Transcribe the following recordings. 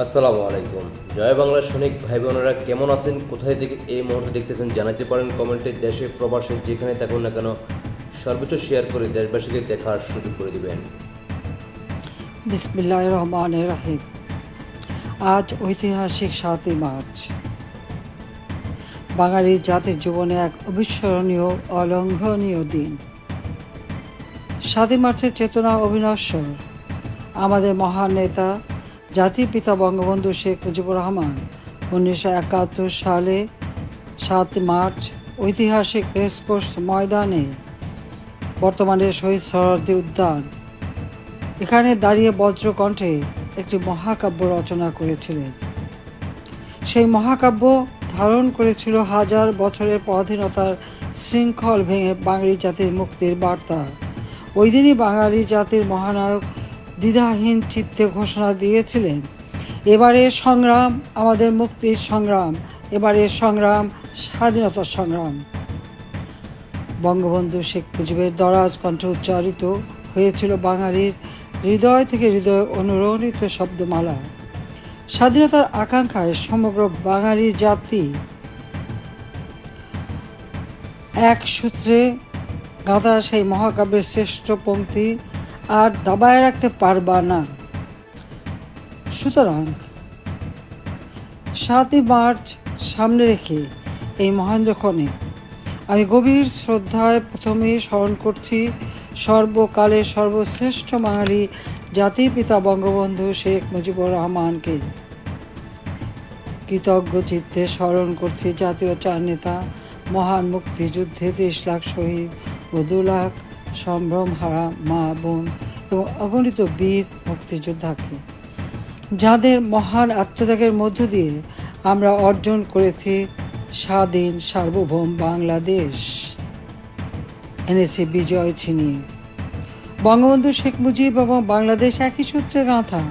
আসসালামু আলাইকুম। জয় বাংলার সৈনিক ভাই বোনেরা কেমন আছেন? কোথায় থেকে এই মুহূর্তে দেখতেছেন জানাতে পারেন কমেন্টে। দেশে প্রবাসে যেখানে থাকুন না কেন সর্বোচ্চ শেয়ার করে দেশবাসীকে দেখার সুযোগ করে দিবেন। বিসমিল্লাহির রহমানির রহিম। আজ ঐতিহাসিক ৭ই মার্চ, বাঙালি জাতির জীবনে এক অবিস্মরণীয় অলঙ্ঘনীয় দিন। ৭ই মার্চের চেতনা অবিনশ্বর। আমাদের মহান নেতা জাতির পিতা বঙ্গবন্ধু শেখ মুজিবুর রহমান ১৯৭১ সালে ৭ই মার্চ ঐতিহাসিক রেসকোর্স ময়দানে, বর্তমানে শহীদ সোহরাওয়ার্দী উদ্যান, এখানে দাঁড়িয়ে বজ্রকণ্ঠে একটি মহাকাব্য রচনা করেছিলেন। সেই মহাকাব্য ধারণ করেছিল হাজার বছরের পরাধীনতার শৃঙ্খল ভেঙে বাঙালি জাতির মুক্তির বার্তা। ওই দিনই বাঙালি জাতির মহানায়ক দ্বিধাহীন চিত্তে ঘোষণা দিয়েছিলেন, এবারের সংগ্রাম আমাদের মুক্তির সংগ্রাম, এবারের সংগ্রাম স্বাধীনতার সংগ্রাম। বঙ্গবন্ধু শেখ মুজিবের দরাজ কণ্ঠে উচ্চারিত হয়েছিল বাঙালির হৃদয় থেকে হৃদয় অনুরণিত শব্দমালা। স্বাধীনতার আকাঙ্ক্ষায় সমগ্র বাঙালি জাতি এক সূত্রে গাঁথা সেই মহাকাব্যের শ্রেষ্ঠ পংক্তি আর দাবায় রাখতে পারবা না। সুতরাং ৭ই মার্চ সামনে রেখে এই মহেন্দ্রক্ষণে আমি গভীর শ্রদ্ধায় প্রথমেই স্মরণ করছি সর্বকালের সর্বশ্রেষ্ঠ বাঙালি জাতির পিতা বঙ্গবন্ধু শেখ মুজিবুর রহমানকে। কৃতজ্ঞ চিত্তে স্মরণ করছি জাতীয় চার নেতা, মহান মুক্তিযুদ্ধে ৩০ লাখ শহীদ ও ২ লাখ সম্ভ্রমহারা মা বোন এবং অগণিত বীর মুক্তিযোদ্ধাকে, যাদের মহান আত্মত্যাগের মধ্য দিয়ে আমরা অর্জন করেছি স্বাধীন সার্বভৌম বাংলাদেশ, এনেছি বিজয় ছিনিয়ে। বঙ্গবন্ধু শেখ মুজিব এবং বাংলাদেশ একই সূত্রে গাঁথা।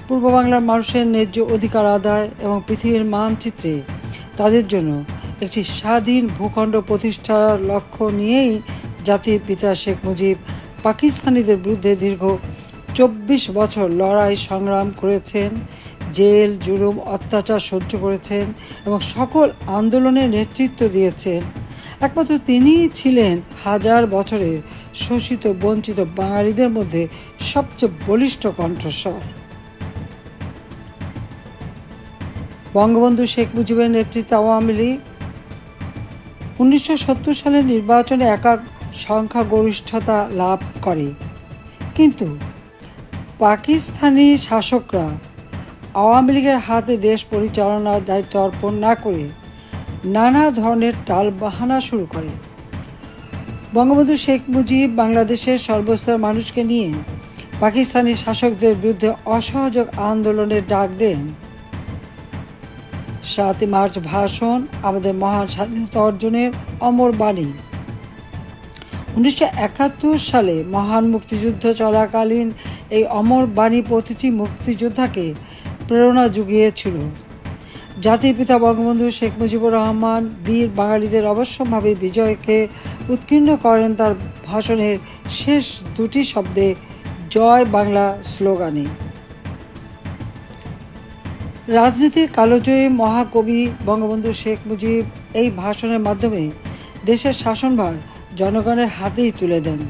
পূর্ব বাংলার মানুষের ন্যায্য অধিকার আদায় এবং পৃথিবীর মানচিত্রে তাদের জন্য একটি স্বাধীন ভূখণ্ড প্রতিষ্ঠার লক্ষ্য নিয়েই জাতির পিতা শেখ মুজিব পাকিস্তানিদের বিরুদ্ধে দীর্ঘ ২৪ বছর লড়াই সংগ্রাম করেছেন, জেল জুলুম অত্যাচার সহ্য করেছেন এবং সকল আন্দোলনের নেতৃত্ব দিয়েছেন। একমাত্র তিনিই ছিলেন হাজার বছরের শোষিত বঞ্চিত বাঙালিদের মধ্যে সবচেয়ে বলিষ্ঠ কণ্ঠস্বর। বঙ্গবন্ধু শেখ মুজিবের নেতৃত্বে আওয়ামী লীগ ১৯৭০ সালের নির্বাচনে একক সংখ্যাগরিষ্ঠতা লাভ করে, কিন্তু পাকিস্তানি শাসকরা আওয়ামী লীগের হাতে দেশ পরিচালনার দায়িত্ব অর্পণ না করে নানা ধরনের টালবাহানা শুরু করে। বঙ্গবন্ধু শেখ মুজিব বাংলাদেশের সর্বস্তরের মানুষকে নিয়ে পাকিস্তানি শাসকদের বিরুদ্ধে অসহযোগ আন্দোলনের ডাক দেন। ৭ই মার্চ ভাষণ আমাদের মহান স্বাধীনতা অর্জনের অমর বাণী। ১৯৭১ সালে মহান মুক্তিযুদ্ধ চলাকালীন এই অমর বাণী প্রতিটি মুক্তিযোদ্ধাকে প্রেরণা জুগিয়েছিল। জাতির পিতা বঙ্গবন্ধু শেখ মুজিবুর রহমান বীর বাঙালিদের অবশ্যম্ভাবী বিজয়কে উৎকীর্ণ করেন তার ভাষণের শেষ দুটি শব্দে, জয় বাংলা স্লোগানে। রাজনীতির কালোজয়ী মহাকবি বঙ্গবন্ধু শেখ মুজিব এই ভাষণের মাধ্যমে দেশের শাসনভার জনগণের হাতেই তুলে দেন।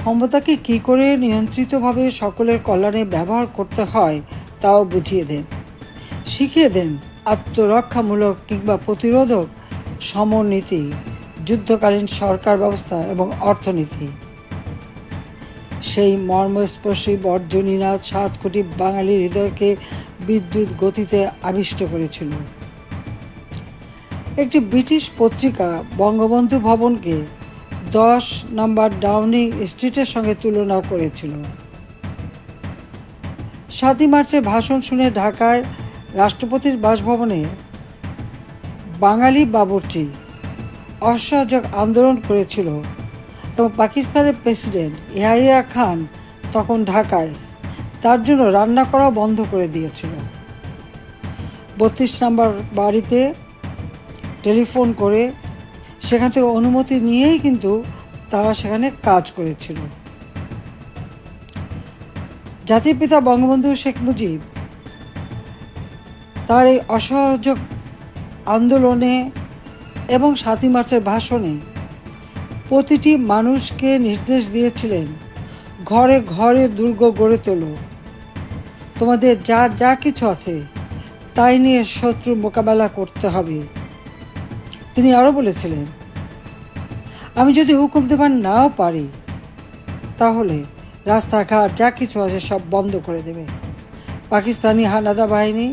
ক্ষমতাকে কী করে নিয়ন্ত্রিতভাবে সকলের কল্যাণে ব্যবহার করতে হয় তাও বুঝিয়ে দেন, শিখিয়ে দেন আত্মরক্ষামূলক কিংবা প্রতিরোধক সমরনীতি, যুদ্ধকালীন সরকার ব্যবস্থা এবং অর্থনীতি। সেই মর্মস্পর্শী বর্জনীনাথ ৭ কোটি বাঙালির হৃদয়কে বিদ্যুৎ গতিতে আবিষ্ট করেছিল। একটি ব্রিটিশ পত্রিকা বঙ্গবন্ধু ভবনকে ১০ নম্বর ডাউনিং স্ট্রিটের সঙ্গে তুলনা করেছিল। ৭ই মার্চের ভাষণ শুনে ঢাকায় রাষ্ট্রপতির বাসভবনে বাঙালি বাবুর্চি অসহযোগ আন্দোলন করেছিল এবং পাকিস্তানের প্রেসিডেন্ট ইয়াহিয়া খান তখন ঢাকায়, তার জন্য রান্না করা বন্ধ করে দিয়েছিল। ৩২ নম্বর বাড়িতে টেলিফোন করে সেখান থেকে অনুমতি নিয়েই কিন্তু তারা সেখানে কাজ করেছিল। জাতির পিতা বঙ্গবন্ধু শেখ মুজিব তার এই অসহযোগ আন্দোলনে এবং ৭ই মার্চের ভাষণে প্রতিটি মানুষকে নির্দেশ দিয়েছিলেন, ঘরে ঘরে দুর্গ গড়ে তোলো, তোমাদের যার যা কিছু আছে তাই নিয়ে শত্রু মোকাবেলা করতে হবে। তিনি আরও বলেছিলেন, আমি যদি হুকুম দেবার নাও পারি তাহলে রাস্তাঘাট যা কিছু আছে সব বন্ধ করে দেবে। পাকিস্তানি হানাদা বাহিনী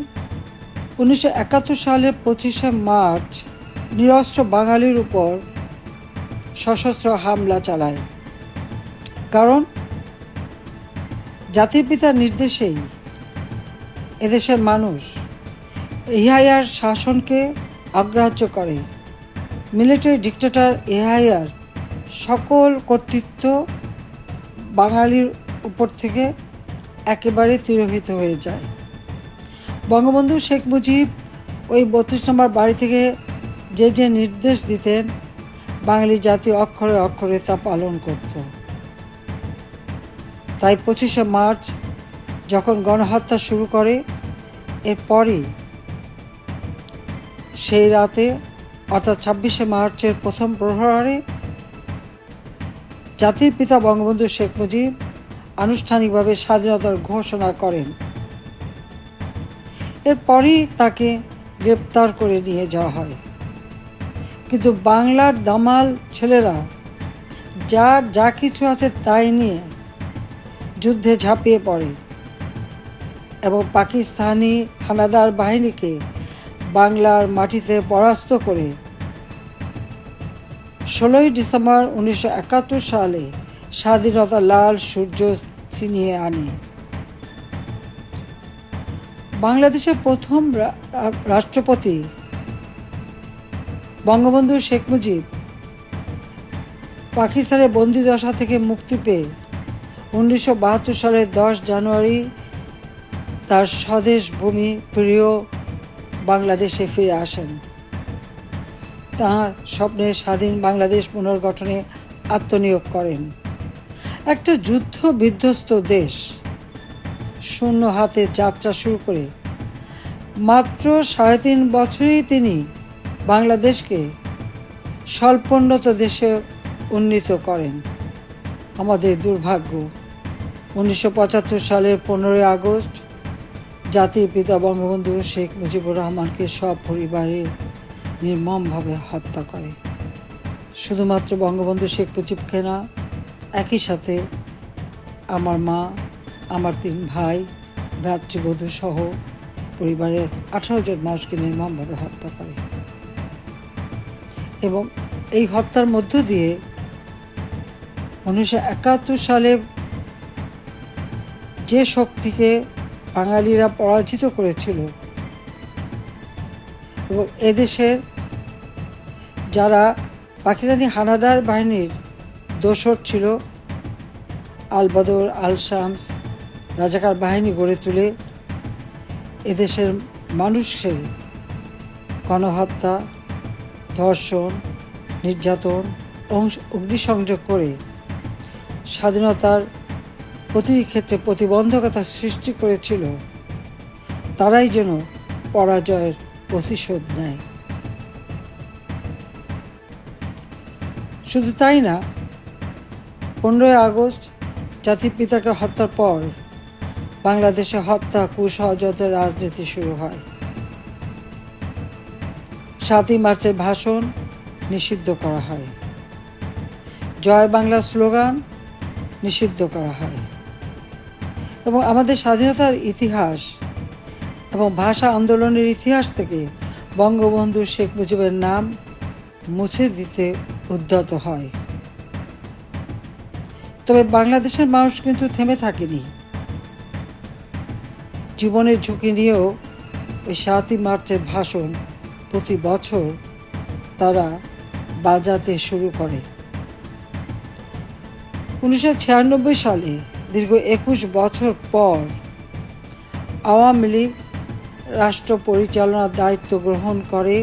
1971 সালের 25শে মার্চ নিরস্ত্র বাঙালির উপর সশস্ত্র হামলা চালায়। কারণ জাতির পিতার নির্দেশেই এদেশের মানুষ ইয়াহিয়ার শাসনকে অগ্রাহ্য করে। মিলিটারি ডিক্টেটর ইয়াহিয়ার সকল কর্তৃত্ব বাঙালির উপর থেকে একেবারে তিরোহিত হয়ে যায়। বঙ্গবন্ধু শেখ মুজিব ওই 32 নম্বর বাড়ি থেকে যে যে নির্দেশ দিতেন, বাঙালি জাতি অক্ষরে অক্ষরে তা পালন করত। তাই 25শে মার্চ যখন গণহত্যা শুরু করে, এরপরই সেই রাতে অর্থাৎ 26শে মার্চের প্রথম প্রহরে জাতির পিতা বঙ্গবন্ধু শেখ মুজিব আনুষ্ঠানিকভাবে স্বাধীনতার ঘোষণা করেন। এরপরই তাকে গ্রেপ্তার করে নিয়ে যাওয়া হয়। কিন্তু বাংলার দামাল ছেলেরা যার যা কিছু আছে তাই নিয়ে যুদ্ধে ঝাঁপিয়ে পড়ে এবং পাকিস্তানি হানাদার বাহিনীকে বাংলার মাটিতে পরাস্ত করে 16ই ডিসেম্বর 1971 সালে স্বাধীনতার লাল সূর্য ছিনিয়ে আনে। বাংলাদেশের প্রথম রাষ্ট্রপতি বঙ্গবন্ধু শেখ মুজিব পাকিস্তানের বন্দিদশা থেকে মুক্তি পেয়ে 1972 সালের 10 জানুয়ারি তার স্বদেশ ভূমি প্রিয় বাংলাদেশে ফিরে আসেন। তাঁর স্বপ্নের স্বাধীন বাংলাদেশ পুনর্গঠনে আত্মনিয়োগ করেন। একটা যুদ্ধ বিধ্বস্ত দেশ শূন্য হাতে যাত্রা শুরু করে মাত্র 3.5 বছরেই তিনি বাংলাদেশকে স্বল্পোন্নত দেশে উন্নীত করেন। আমাদের দুর্ভাগ্য 1975 সালের 15ই আগস্ট জাতির পিতা বঙ্গবন্ধু শেখ মুজিবুর রহমানকে সব পরিবারে নির্মমভাবে হত্যা করে। শুধুমাত্র বঙ্গবন্ধু শেখ মুজিবকে না, একই সাথে আমার মা, আমার 3 ভাই, ভ্রাতৃবধূ সহ পরিবারের 18 জন মানুষকে নির্মমভাবে হত্যা করে। এবং এই হত্যার মধ্য দিয়ে 1971 সালে যে শক্তিকে বাঙালিরা পরাজিত করেছিল এবং এদেশের যারা পাকিস্তানি হানাদার বাহিনীর দোসর ছিল, আল বদর, আল শামস রাজাকার বাহিনী গড়ে তুলে এদেশের মানুষকে গণহত্যা, ধর্ষণ, নির্যাতন, অগ্নিসংযোগ করে স্বাধীনতার প্রতিটি ক্ষেত্রে প্রতিবন্ধকতা সৃষ্টি করেছিল, তারাই যেন পরাজয়ের প্রতিশোধ নেয়। শুধু তাই না, 15ই আগস্ট জাতির পিতাকে হত্যার পর বাংলাদেশে হত্যা, কুসহজতের রাজনীতি শুরু হয়। 7ই মার্চের ভাষণ নিষিদ্ধ করা হয়, জয় বাংলা স্লোগান নিষিদ্ধ করা হয় এবং আমাদের স্বাধীনতার ইতিহাস এবং ভাষা আন্দোলনের ইতিহাস থেকে বঙ্গবন্ধু শেখ মুজিবের নাম মুছে দিতে উদ্যত হয়। তবে বাংলাদেশের মানুষ কিন্তু থেমে থাকেনি। জীবনের ঝুঁকি নিয়েও ওই 7ই মার্চের ভাষণ প্রতি বছর তারা বাজাতে শুরু করে। 1996 সালে দীর্ঘ 21 বছর পর আওয়ামী লীগ রাষ্ট্র পরিচালনার দায়িত্ব গ্রহণ করে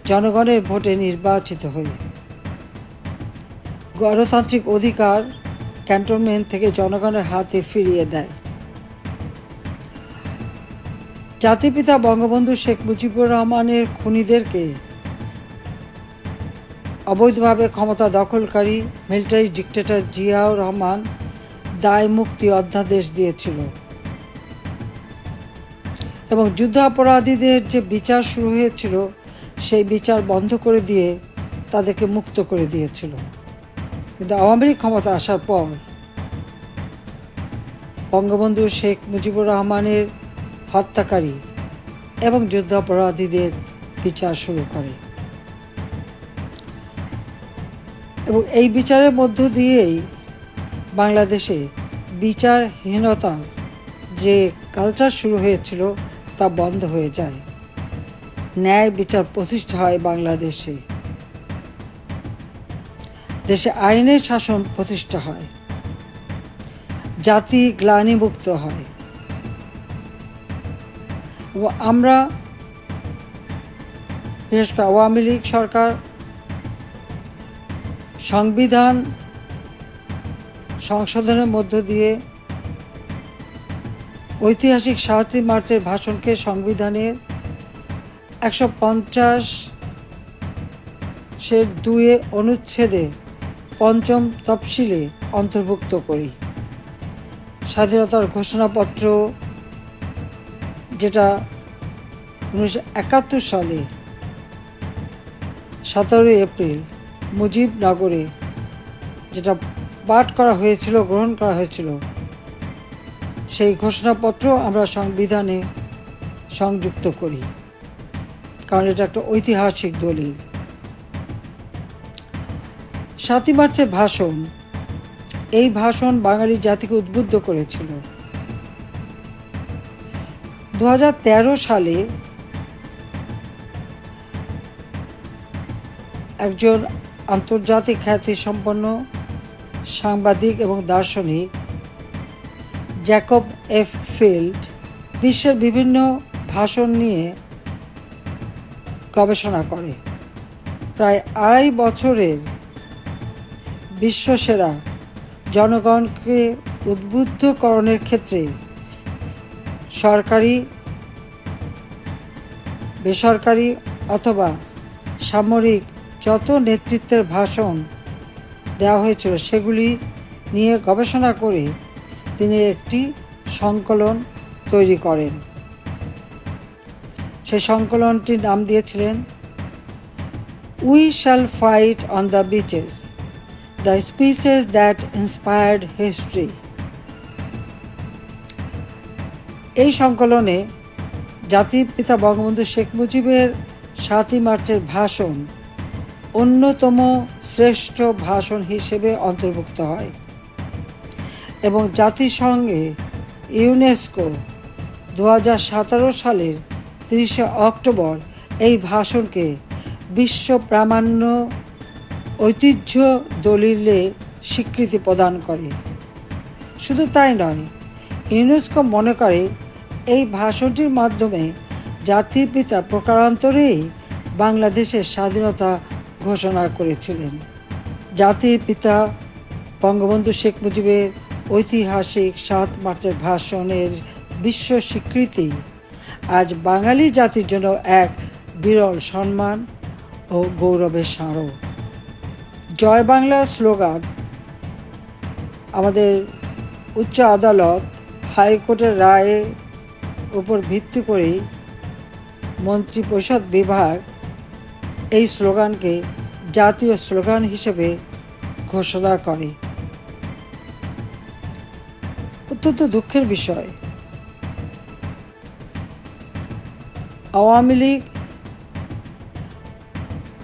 জনগণের ভোটে নির্বাচিত হয়ে। গণতান্ত্রিক অধিকার ক্যান্টনমেন্ট থেকে জনগণের হাতে ফিরিয়ে দেয়। জাতিপিতা বঙ্গবন্ধু শেখ মুজিবুর রহমানের খুনিদেরকে অবৈধভাবে ক্ষমতা দখলকারী মিলিটারি ডিক্টেটর জিয়াউর রহমান দায় মুক্তি অধ্যাদেশ দিয়েছিল এবং যুদ্ধাপরাধীদের যে বিচার শুরু হয়েছিল সেই বিচার বন্ধ করে দিয়ে তাদেরকে মুক্ত করে দিয়েছিল। কিন্তু আওয়ামী লীগ ক্ষমতা আসার পর বঙ্গবন্ধু শেখ মুজিবুর রহমানের হত্যাকারী এবং যুদ্ধাপরাধীদের বিচার শুরু করে এবং এই বিচারের মধ্য দিয়েই বাংলাদেশে বিচারহীনতার যে কালচার শুরু হয়েছিল তা বন্ধ হয়ে যায়। ন্যায় বিচার প্রতিষ্ঠা হয় বাংলাদেশে, দেশে আইনের শাসন প্রতিষ্ঠা হয়, জাতি গ্লানিমুক্ত হয় এবং আমরা বিশেষ করে আওয়ামী লীগ সরকার সংবিধান সংশোধনের মধ্য দিয়ে ঐতিহাসিক ৭ই মার্চের ভাষণকে সংবিধানের ১৫০(২) অনুচ্ছেদে ৫ম তফসিলে অন্তর্ভুক্ত করি। স্বাধীনতার ঘোষণাপত্র যেটা ১৯৭১ সালে ১৭ এপ্রিল মুজিবনগরে যেটা পাঠ করা হয়েছিল, গ্রহণ করা হয়েছিল, সেই ঘোষণাপত্র আমরা সংবিধানে সংযুক্ত করি, কারণ এটা একটা ঐতিহাসিক দলিল। ৭ই মার্চের ভাষণ, এই ভাষণ বাঙালি জাতিকে উদ্বুদ্ধ করেছিল। ২০১৩ সালে একজন আন্তর্জাতিক খ্যাতিসম্পন্ন সাংবাদিক এবং দার্শনিক জ্যাকব এফ ফিল্ড বিশ্বের বিভিন্ন ভাষণ নিয়ে গবেষণা করে। প্রায় ২.৫ বছরের বিশ্বসেরা জনগণকে উদ্বুদ্ধকরণের ক্ষেত্রে সরকারি, বেসরকারি অথবা সামরিক যত নেতৃত্বের ভাষণ দেওয়া হয়েছিল সেগুলি নিয়ে গবেষণা করে তিনি একটি সংকলন তৈরি করেন। সেই সংকলনটির নাম দিয়েছিলেন we shall fight on the beaches, the speeches that inspired history. এই সংকলনে জাতির পিতা বঙ্গবন্ধু শেখ মুজিবের ৭ই মার্চের ভাষণ অন্যতম শ্রেষ্ঠ ভাষণ হিসেবে অন্তর্ভুক্ত হয় এবং জাতিসংঘে ইউনেস্কো ২০১৭ সালের ৩০শে অক্টোবর এই ভাষণকে বিশ্ব প্রামাণ্য ঐতিহ্য দলিলে স্বীকৃতি প্রদান করে। শুধু তাই নয়, ইউনেস্কো মনে করে এই ভাষণটির মাধ্যমে জাতির পিতা প্রকারান্তরেই বাংলাদেশের স্বাধীনতা ঘোষণা করেছিলেন। জাতির পিতা বঙ্গবন্ধু শেখ মুজিবের ঐতিহাসিক ৭ মার্চের ভাষণের বিশ্ব স্বীকৃতি আজ বাঙালি জাতির জন্য এক বিরল সম্মান ও গৌরবের স্মারক। জয় বাংলা স্লোগান আমাদের উচ্চ আদালত হাইকোর্টের রায়ের উপর ভিত্তি করেই মন্ত্রিপরিষদ বিভাগ এই স্লোগানকে জাতীয় স্লোগান হিসেবে ঘোষণা করে। অত্যন্ত দুঃখের বিষয়, আওয়ামী লীগ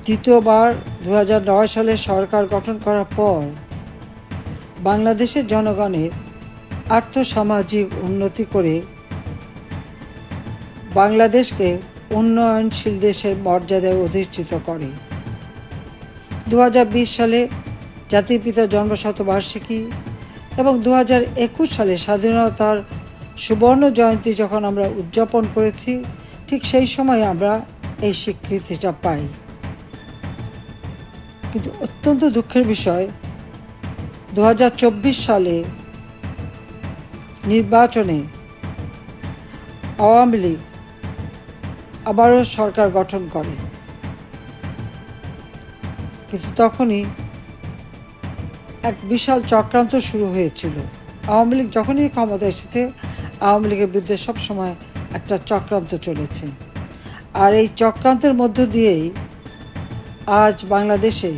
দ্বিতীয়বার ২০০৯ সালে সরকার গঠন করার পর বাংলাদেশের জনগণের আর্থসামাজিক উন্নতি করে বাংলাদেশকে উন্নয়নশীল দেশের মর্যাদায় অধিষ্ঠিত করে। ২০২০ সালে জাতির পিতার জন্মশতবার্ষিকী এবং ২০২১ সালে স্বাধীনতার সুবর্ণ জয়ন্তী যখন আমরা উদযাপন করেছি, ঠিক সেই সময় আমরা এই স্বীকৃতিটা পাই। কিন্তু অত্যন্ত দুঃখের বিষয়, 2024 সালে নির্বাচনে আওয়ামী লীগ আবারও সরকার গঠন করে, কিন্তু তখনই এক বিশাল চক্রান্ত শুরু হয়েছিল। আওয়ামী লীগ যখনই ক্ষমতা এসেছে, আওয়ামী লীগের বিরুদ্ধে সবসময় একটা চক্রান্ত চলেছে। আর এই চক্রান্তের মধ্য দিয়েই আজ বাংলাদেশে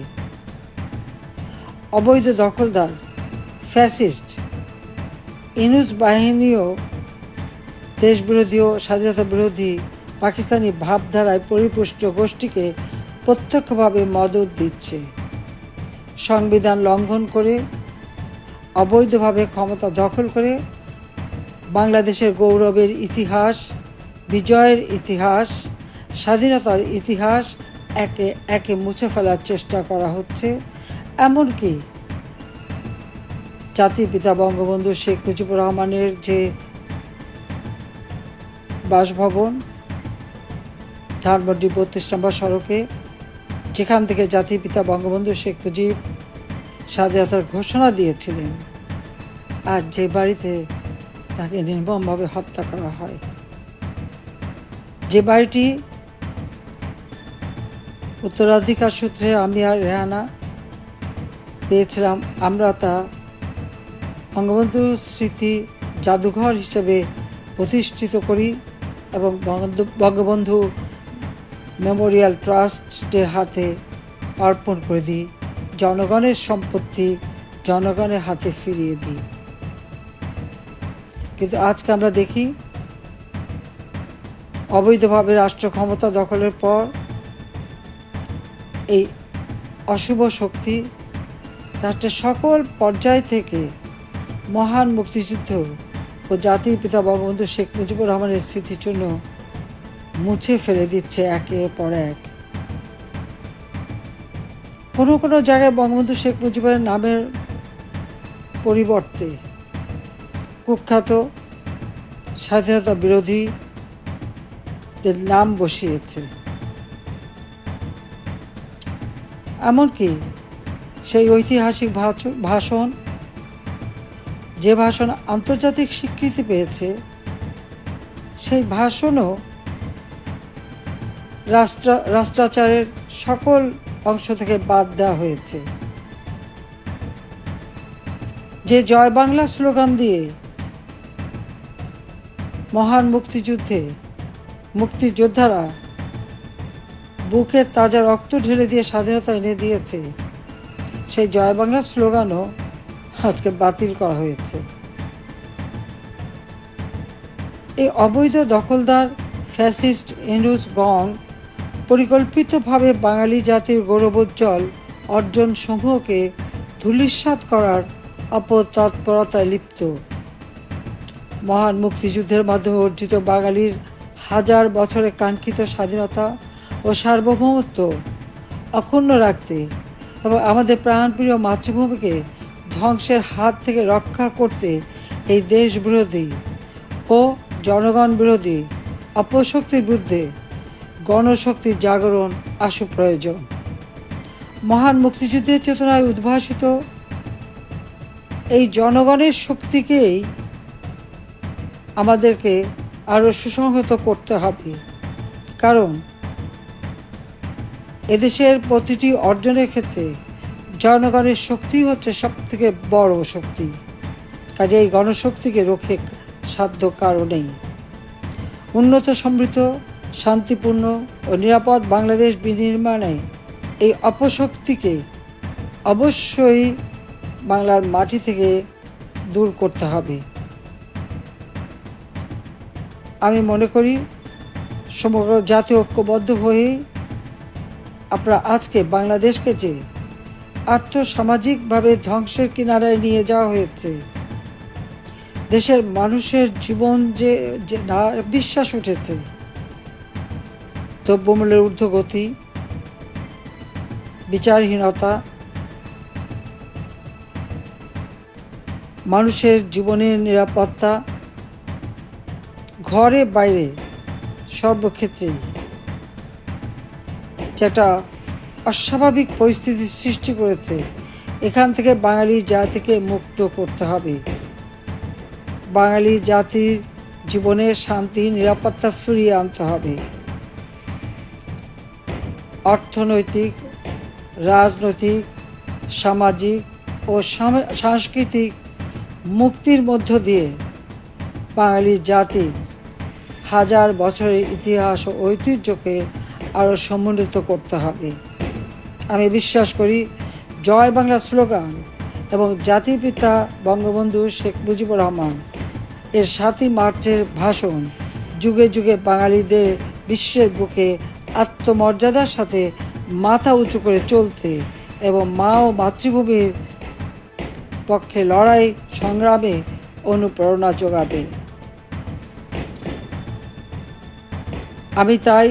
অবৈধ দখলদার ফ্যাসিস্ট ইউনূস বাহিনীও দেশবিরোধী ও স্বাধীনতা বিরোধী পাকিস্তানি ভাবধারায় পরিপুষ্ট গোষ্ঠীকে প্রত্যক্ষভাবে মদত দিচ্ছে। সংবিধান লঙ্ঘন করে অবৈধভাবে ক্ষমতা দখল করে বাংলাদেশের গৌরবের ইতিহাস, বিজয়ের ইতিহাস, স্বাধীনতার ইতিহাস একে একে মুছে ফেলার চেষ্টা করা হচ্ছে। এমনকি জাতির পিতা বঙ্গবন্ধু শেখ মুজিবুর রহমানের যে বাসভবন ধানমন্ডি 32 নম্বর সড়কে, যেখান থেকে জাতির পিতা বঙ্গবন্ধু শেখ মুজিব স্বাধীনতার ঘোষণা দিয়েছিলেন, আর যে বাড়িতে তাকে নির্মমভাবে হত্যা করা হয়, যে বাড়িটি উত্তরাধিকার সূত্রে আমি আর রেহানা পেয়েছিলাম, আমরা তা বঙ্গবন্ধুর স্মৃতি জাদুঘর হিসেবে প্রতিষ্ঠিত করি এবং বঙ্গবন্ধু মেমোরিয়াল ট্রাস্টের হাতে অর্পণ করে দিই। জনগণের সম্পত্তি জনগণের হাতে ফিরিয়ে দিই। কিন্তু আজকে আমরা দেখি অবৈধভাবে রাষ্ট্র ক্ষমতা দখলের পর এই অশুভ শক্তি রাষ্ট্রের সকল পর্যায় থেকে মহান মুক্তিযুদ্ধ ও জাতির পিতা বঙ্গবন্ধু শেখ মুজিবুর রহমানের স্মৃতির জন্য মুছে ফেলে দিচ্ছে একের পর এক। কোনো কোনো জায়গায় বঙ্গবন্ধু শেখ মুজিবের নামের পরিবর্তে কুখ্যাত স্বাধীনতা বিরোধীদের নাম বসিয়েছে। এমনকি সেই ঐতিহাসিক ভাষণ, যে ভাষণ আন্তর্জাতিক স্বীকৃতি পেয়েছে, সেই ভাষণও রাষ্ট্রাচারের সকল অংশ থেকে বাদ দেওয়া হয়েছে। যে জয় বাংলা স্লোগান দিয়ে মহান মুক্তিযুদ্ধে মুক্তিযোদ্ধারা বুকে তাজা রক্ত ঢেলে দিয়ে স্বাধীনতা এনে দিয়েছে, সেই জয় বাংলা স্লোগানও আজকে বাতিল করা হয়েছে। এই অবৈধ দখলদার ফ্যাসিস্ট ইউনূস গং পরিকল্পিতভাবে বাঙালি জাতির গৌরবোজ্জ্বল অর্জন সমূহকে ধূলিসাৎ করার অপতৎপরতায় লিপ্ত। মহান মুক্তিযুদ্ধের মাধ্যমে অর্জিত বাঙালির হাজার বছরের কাঙ্ক্ষিত স্বাধীনতা ও সার্বভৌমত্ব অক্ষুণ্ণ রাখতে এবং আমাদের প্রাণপ্রিয় মাতৃভূমিকে ধ্বংসের হাত থেকে রক্ষা করতে এই দেশ বিরোধী ও জনগণ বিরোধী অপশক্তির বিরুদ্ধে গণশক্তির জাগরণ আশু প্রয়োজন। মহান মুক্তিযুদ্ধের চেতনায় উদ্ভাসিত এই জনগণের শক্তিকেই আমাদেরকে আরও সুসংহত করতে হবে, কারণ এদেশের প্রতিটি অর্জনের ক্ষেত্রে জনগণের শক্তি হচ্ছে সবথেকে বড় শক্তি। কাজে এই গণশক্তিকে রক্ষে সাধ্য কারো নেই। উন্নত, সমৃদ্ধ, শান্তিপূর্ণ ও নিরাপদ বাংলাদেশ বিনির্মাণে এই অপশক্তিকে অবশ্যই বাংলার মাটি থেকে দূর করতে হবে। আমি মনে করি সমগ্র জাতি ঐক্যবদ্ধ হয়ে আমরা আজকে বাংলাদেশকে যে আর্থসামাজিকভাবে ধ্বংসের কিনারায় নিয়ে যাওয়া হয়েছে, দেশের মানুষের জীবন যে বিশ্বাস উঠেছে, দ্রব্যমূল্যের ঊর্ধ্বগতি, বিচারহীনতা, মানুষের জীবনের নিরাপত্তা, ঘরে বাইরে সর্বক্ষেত্রেই যে একটা অস্বাভাবিক পরিস্থিতির সৃষ্টি করেছে, এখান থেকে বাঙালি জাতিকে মুক্ত করতে হবে। বাঙালি জাতির জীবনে শান্তি নিরাপত্তা ফিরিয়ে আনতে হবে। অর্থনৈতিক, রাজনৈতিক, সামাজিক ও সাংস্কৃতিক মুক্তির মধ্য দিয়ে বাঙালি জাতির হাজার বছরের ইতিহাস ও ঐতিহ্যকে আরও সমুন্নত করতে হবে। আমি বিশ্বাস করি জয় বাংলা স্লোগান এবং জাতিপিতা বঙ্গবন্ধু শেখ মুজিবুর রহমান এর 7ই মার্চের ভাষণ যুগে যুগে বাঙালিদের বিশ্বের বুকে আত্মমর্যাদার সাথে মাথা উঁচু করে চলতে এবং মা ও মাতৃভূমির পক্ষে লড়াই সংগ্রামে অনুপ্রেরণা যোগাবে। আমি তাই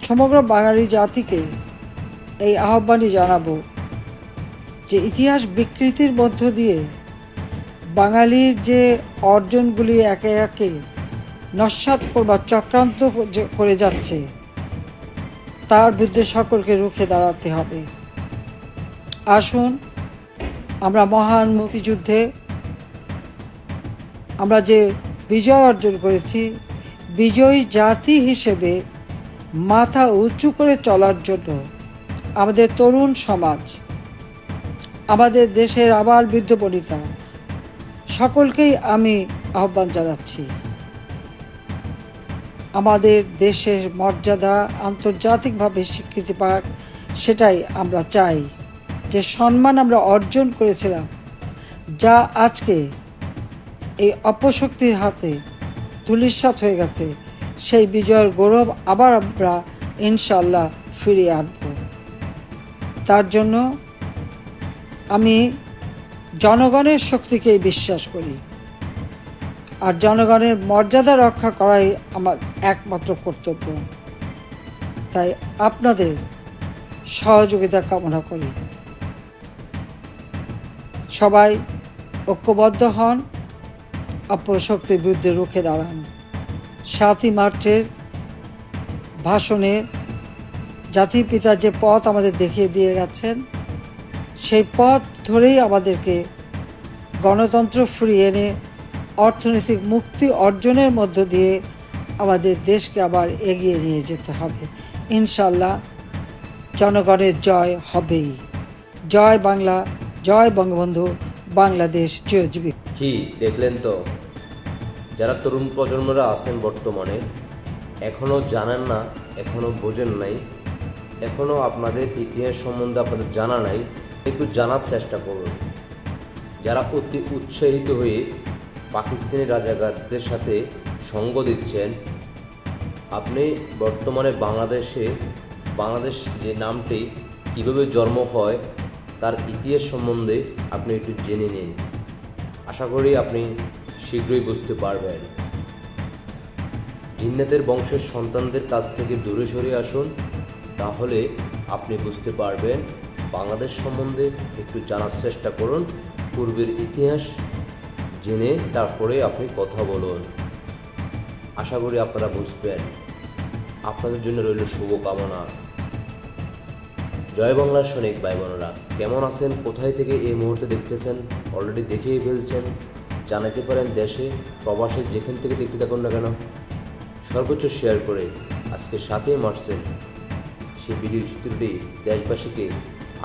সমগ্র বাঙালি জাতিকে এই আহ্বানই জানাবো যে ইতিহাস বিকৃতির মধ্য দিয়ে বাঙালির যে অর্জনগুলি একে একে নস্যাৎ করবার চক্রান্ত করে যাচ্ছে তার বিরুদ্ধে সকলকে রুখে দাঁড়াতে হবে। আসুন আমরা মহান মুক্তিযুদ্ধে আমরা যে বিজয় অর্জন করেছি, বিজয়ী জাতি হিসেবে মাথা উঁচু করে চলার জন্য আমাদের তরুণ সমাজ, আমাদের দেশের আবাল বৃদ্ধ বনিতা সকলকেই আমি আহ্বান জানাচ্ছি। আমাদের দেশের মর্যাদা আন্তর্জাতিকভাবে স্বীকৃতি পাক, সেটাই আমরা চাই। যে সম্মান আমরা অর্জন করেছিলাম, যা আজকে এই অপশক্তির হাতে ধূলিসাৎ হয়ে গেছে, সেই বিজয়ের গৌরব আবার আমরা ইনশাল্লাহ ফিরিয়ে আনব। তার জন্য আমি জনগণের শক্তিকেই বিশ্বাস করি, আর জনগণের মর্যাদা রক্ষা করাই আমার একমাত্র কর্তব্য। তাই আপনাদের সহযোগিতা কামনা করি। সবাই ঐক্যবদ্ধ হন, অপশক্তির বিরুদ্ধে রুখে দাঁড়ান। 7ই মার্চের ভাষণে জাতির পিতা যে পথ আমাদের দেখিয়ে দিয়ে গেছেন, সেই পথ ধরেই আমাদেরকে গণতন্ত্র ফিরিয়ে এনে অর্থনৈতিক মুক্তি অর্জনের মধ্য দিয়ে আমাদের দেশকে আবার এগিয়ে নিয়ে যেতে হবে। ইনশাল্লাহ জনগণের জয় হবেই। জয় বাংলা, জয় বঙ্গবন্ধু, বাংলাদেশ চিরজীবী। কি দেখলেন তো, যারা তরুণ প্রজন্মরা আছেন বর্তমানে এখনও জানেন না, এখনও বোঝেন নাই, এখনও আপনাদের ইতিহাস সম্বন্ধে আপনাদের জানা নাই, একটু জানার চেষ্টা করুন। যারা অতি উৎসাহিত হয়ে পাকিস্তানি রাজাকারদের সাথে সঙ্গ দিচ্ছেন, আপনি বর্তমানে বাংলাদেশ যে নামটি কীভাবে জন্ম হয় তার ইতিহাস সম্বন্ধে আপনি একটু জেনে নিন। আশা করি আপনি শীঘ্রই বুঝতে পারবেন। জিন্নাতের বংশের সন্তানদের কাছ থেকে দূরে সরে আসুন, তাহলে আপনি বুঝতে পারবেন। বাংলাদেশ সম্বন্ধে একটু জানার চেষ্টা করুন, পূর্বের ইতিহাস জেনে তারপরে আপনি কথা বলুন। আশা করি আপনারা বুঝবেন। আপনাদের জন্য রইল শুভকামনা। জয় বাংলার সৈনিক ভাই বোনেরা, কেমন আছেন? কোথায় থেকে এই মুহূর্তে দেখতেছেন? অলরেডি দেখেই ফেলছেন। জানাতে পারেন দেশে প্রবাসে যেখান থেকে দেখতে থাকুন না কেন, সর্বোচ্চ শেয়ার করে আজকে 7ই মার্চের সেই ভিডিও চিত্রটি দেশবাসীকে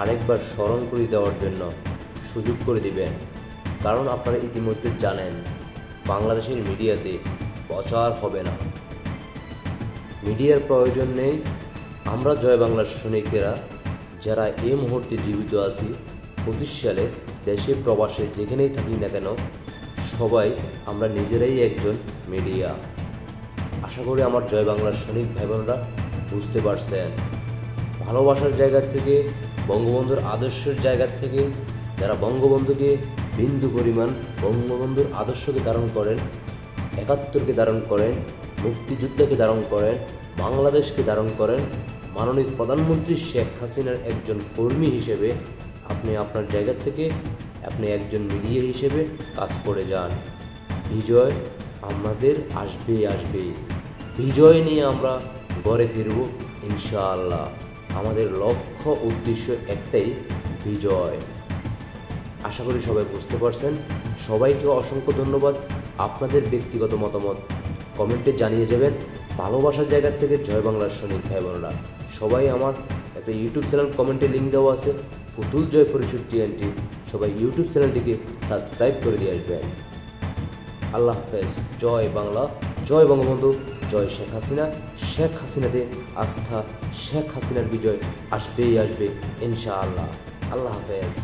আরেকবার স্মরণ করে দেওয়ার জন্য সুযোগ করে দিবেন। কারণ আপনারা ইতিমধ্যে জানেন বাংলাদেশের মিডিয়াতে প্রচার হবে না, মিডিয়ার প্রয়োজন নেই। আমরা জয় বাংলার সৈনিকেরা যারা এই মুহূর্তে জীবিত আছি, 25 সালে দেশে প্রবাসে যেখানেই থাকি না কেন, সবাই আমরা নিজেরাই একজন মিডিয়া। আশা করি আমার জয় বাংলার সৈনিক ভাই বোনরা বুঝতে পারছেন। ভালোবাসার জায়গা থেকে, বঙ্গবন্ধুর আদর্শের জায়গা থেকে যারা বঙ্গবন্ধুকে বিন্দু পরিমাণ বঙ্গবন্ধুর আদর্শকে ধারণ করেন, 71কে ধারণ করেন, মুক্তিযুদ্ধকে ধারণ করেন, বাংলাদেশকে ধারণ করেন, মাননীয় প্রধানমন্ত্রী শেখ হাসিনার একজন কর্মী হিসেবে আপনি আপনার জায়গা থেকে আপনি একজন মিডিয়া হিসেবে কাজ করে যান। বিজয় আমাদের আসবে। বিজয় নিয়ে আমরা ঘরে ফিরব ইনশাআল্লাহ। আমাদের লক্ষ্য উদ্দেশ্য একটাই, বিজয়। আশা করি সবাই বুঝতে পারছেন। সবাইকে অসংখ্য ধন্যবাদ। আপনাদের ব্যক্তিগত মতামত কমেন্টে জানিয়ে যাবেন। ভালোবাসার জায়গা থেকে জয় বাংলার সৈনিক ভাই বোনেরা, সবাই আমার একটা ইউটিউব চ্যানেল কমেন্টে লিঙ্ক দেওয়া আছে, ফুতুল জয় ফরিদপুর TNT। সবাই ইউটিউব চ্যানেলটিকে সাবস্ক্রাইব করে দিয়ে আসবেন। আল্লাহ হাফেজ। জয় বাংলা, জয় বঙ্গবন্ধু, জয় শেখ হাসিনা। শেখ হাসিনাতে আস্থা, শেখ হাসিনার বিজয় আসবেই আসবে ইনশাআল্লাহ। আল্লাহ হাফেজ।